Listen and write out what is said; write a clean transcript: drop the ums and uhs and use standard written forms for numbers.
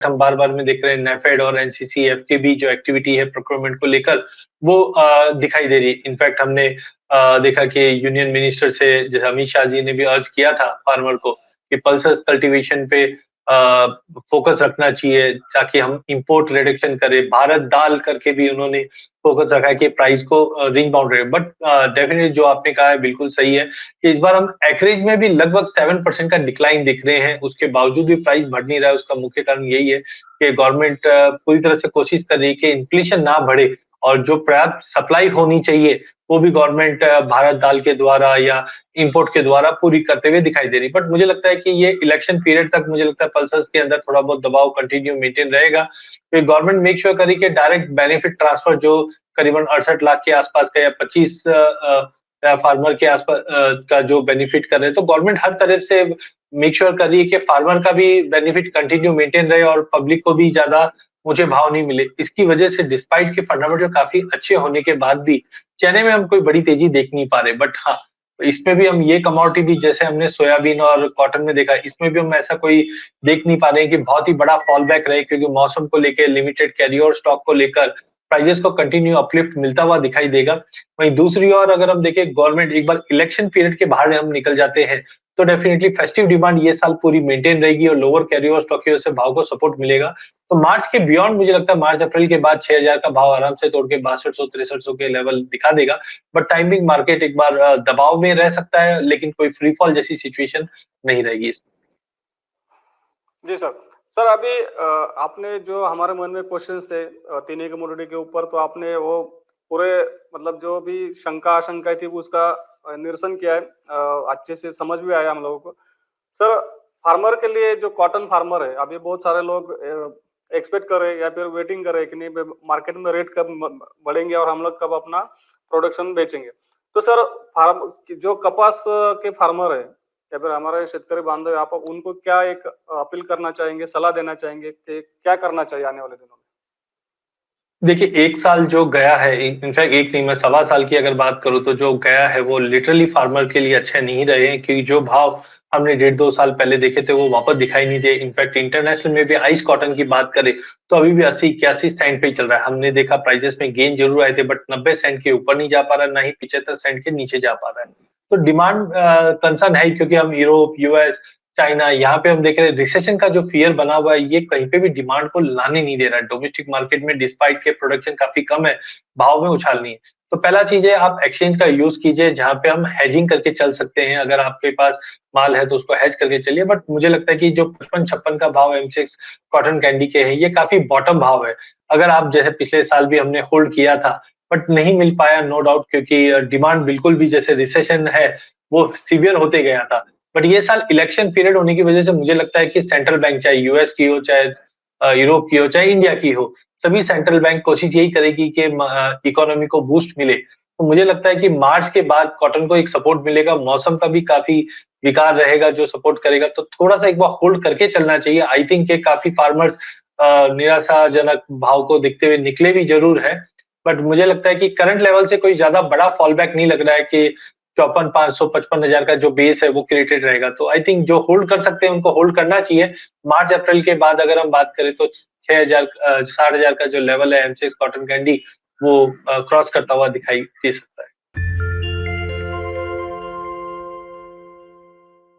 हम बार-बार में देख रहे हैं नेफेड और एनसीसीएफ की भी जो एक्टिविटी है प्रोक्योरमेंट को लेकर वो दिखाई दे रही है। इनफैक्ट हमने देखा कि यूनियन मिनिस्टर से जैसे अमित शाह जी ने भी अर्ज किया था फार्मर को कि पल्सेस कल्टीवेशन पे फोकस रखना चाहिए ताकि हम इंपोर्ट रिडक्शन करें। भारत दाल करके भी उन्होंने फोकस रखा है कि प्राइस को रिंग बाउंड रहे। बट डेफिनेटली जो आपने कहा है बिल्कुल सही है कि इस बार हम एक्रेज में भी लगभग 7% का डिक्लाइन दिख रहे हैं, उसके बावजूद भी प्राइस बढ़ नहीं रहा है। उसका मुख्य कारण यही है कि गवर्नमेंट पूरी तरह से कोशिश कर रही है कि इन्फ्लेशन ना बढ़े और जो पर्याप्त सप्लाई होनी चाहिए वो भी गवर्नमेंट भारत दाल के द्वारा या इंपोर्ट के द्वारा पूरी करते हुए दिखाई दे रही है। बट मुझे लगता है कि ये इलेक्शन पीरियड तक मुझे लगता है पल्सेस के अंदर थोड़ा बहुत दबाव कंटिन्यू मेंटेन रहेगा। तो गवर्नमेंट मेक श्योर करे कि डायरेक्ट बेनिफिट ट्रांसफर जो करीबन 68 लाख के आसपास का या 25 फार्मर के आसपास का जो बेनिफिट कर रहे हैं, तो गवर्नमेंट हर तरफ से मेक श्योर कर रही है कि फार्मर का भी बेनिफिट कंटिन्यू मेंटेन रहे और पब्लिक को भी ज्यादा ऊंचे भाव नहीं मिले। इसकी वजह से डिस्पाइट के फंडामेंटल काफी अच्छे होने के बाद भी चने में हम कोई बड़ी तेजी देख नहीं पा रहे। बट हाँ, इसमें भी हम ये कमोडिटी भी जैसे हमने सोयाबीन और कॉटन में देखा, इसमें भी हम ऐसा कोई देख नहीं पा रहे हैं कि बहुत ही बड़ा फॉल बैक रहे, क्योंकि मौसम को लेकर लिमिटेड कैरी ओवर स्टॉक को लेकर प्राइजेस को कंटिन्यू अपलिफ्ट मिलता हुआ दिखाई देगा। वहीं दूसरी ओर अगर हम देखें गवर्नमेंट एक बार इलेक्शन पीरियड के बाहर हम निकल जाते हैं तो डेफिनेटली फेस्टिव डिमांड ये साल पूरी मेंटेन रहेगी और लोअर कैरी ओवर स्टॉक की वजह से भाव को सपोर्ट मिलेगा। तो मार्च के बियॉन्ड मुझे लगता है मार्च अप्रैल के बाद 6000 का भाव आराम से तोड़ के 6200-6300 के लेवल दिखा देगा। बट टाइमिंग मार्केट एक बार दबाव में रह सकता है, लेकिन कोई फ्री फॉल जैसी सिचुएशन नहीं रहेगी इसमें। जी सर। सर अभी आपने जो हमारे मन में क्वेश्चंस थे तीन कमोडिटी के ऊपर, तो आपने वो पूरे मतलब जो भी शंका आशंका थी उसका निरसन किया है, अच्छे से समझ भी आया हम लोगों को। सर फार्मर के लिए जो कॉटन फार्मर है, अभी बहुत सारे लोग एक्सपेक्ट कर रहे हैं या फिर वेटिंग कर रहे हैं कि नहीं मार्केट में रेट कब बढ़ेंगे और हम लोग कब अपना प्रोडक्शन बेचेंगे। तो सर जो कपास के फार्मर है या फिर हमारे शेतकरी बांधव, आप उनको क्या एक अपील करना चाहेंगे, सलाह देना चाहेंगे कि क्या करना चाहिए आने वाले दिनों में? देखिए, 1 साल जो गया है, इनफैक्ट 1 नहीं मैं सवा साल की अगर बात करूँ तो जो गया है वो लिटरली फार्मर के लिए अच्छे नहीं रहे हैं, क्योंकि जो भाव हमने 1.5-2 साल पहले देखे थे वो वापस दिखाई नहीं दिए। इनफैक्ट इंटरनेशनल में भी आइस कॉटन की बात करें तो अभी भी 80-81 सेंट पे ही चल रहा है। हमने देखा प्राइसेस में गेन जरूर आए थे बट 90 सेंट के ऊपर नहीं जा पा रहा, ना ही 75 सेंट के नीचे जा पा रहा है। तो डिमांड कंसर्न है, क्योंकि हम यूरोप, यूएस, चाइना यहाँ पे हम देख रहे हैं रिसेशन का जो फियर बना हुआ है ये कहीं पे भी डिमांड को लाने नहीं दे रहा है। डोमेस्टिक मार्केट में डिस्पाइट के प्रोडक्शन काफी कम है, भाव में उछाल नहीं है। तो पहला चीज है आप एक्सचेंज का यूज कीजिए जहाँ पे हम हेजिंग करके चल सकते हैं। अगर आपके पास माल है तो उसको हेज करके चलिए। बट मुझे लगता है कि जो 55-56 का भाव एमसीएक्स कॉटन कैंडी के है ये काफी बॉटम भाव है। अगर आप जैसे पिछले साल भी हमने होल्ड किया था बट नहीं मिल पाया, नो डाउट, क्योंकि डिमांड बिल्कुल भी जैसे रिसेशन है वो सीवियर होते गया था। बट ये साल इलेक्शन पीरियड होने की वजह से मुझे लगता है कि सेंट्रल बैंक चाहे यूएस की हो, चाहे यूरोप की हो, चाहे इंडिया की हो, सभी सेंट्रल बैंक कोशिश यही करेगी कि इकोनॉमी को बूस्ट मिले। तो मुझे लगता है कि मार्च के बाद कॉटन को एक सपोर्ट मिलेगा, मौसम का भी काफी विकार रहेगा जो सपोर्ट करेगा। तो थोड़ा सा एक बार होल्ड करके चलना चाहिए। आई थिंक के काफी फार्मर्स निराशाजनक भाव को देखते हुए निकले भी जरूर है। बट मुझे लगता है कि करंट लेवल से कोई ज्यादा बड़ा फॉल बैक नहीं लग रहा है कि 54,500 55,000 का जो बेस है वो क्रिएटेड रहेगा। तो आई थिंक जो होल्ड कर सकते हैं उनको होल्ड करना चाहिए। मार्च अप्रैल के बाद अगर हम बात करें तो 6000 60,000 का जो लेवल है एमसीएक्स कॉटन कैंडी वो क्रॉस करता हुआ दिखाई दे सकता है।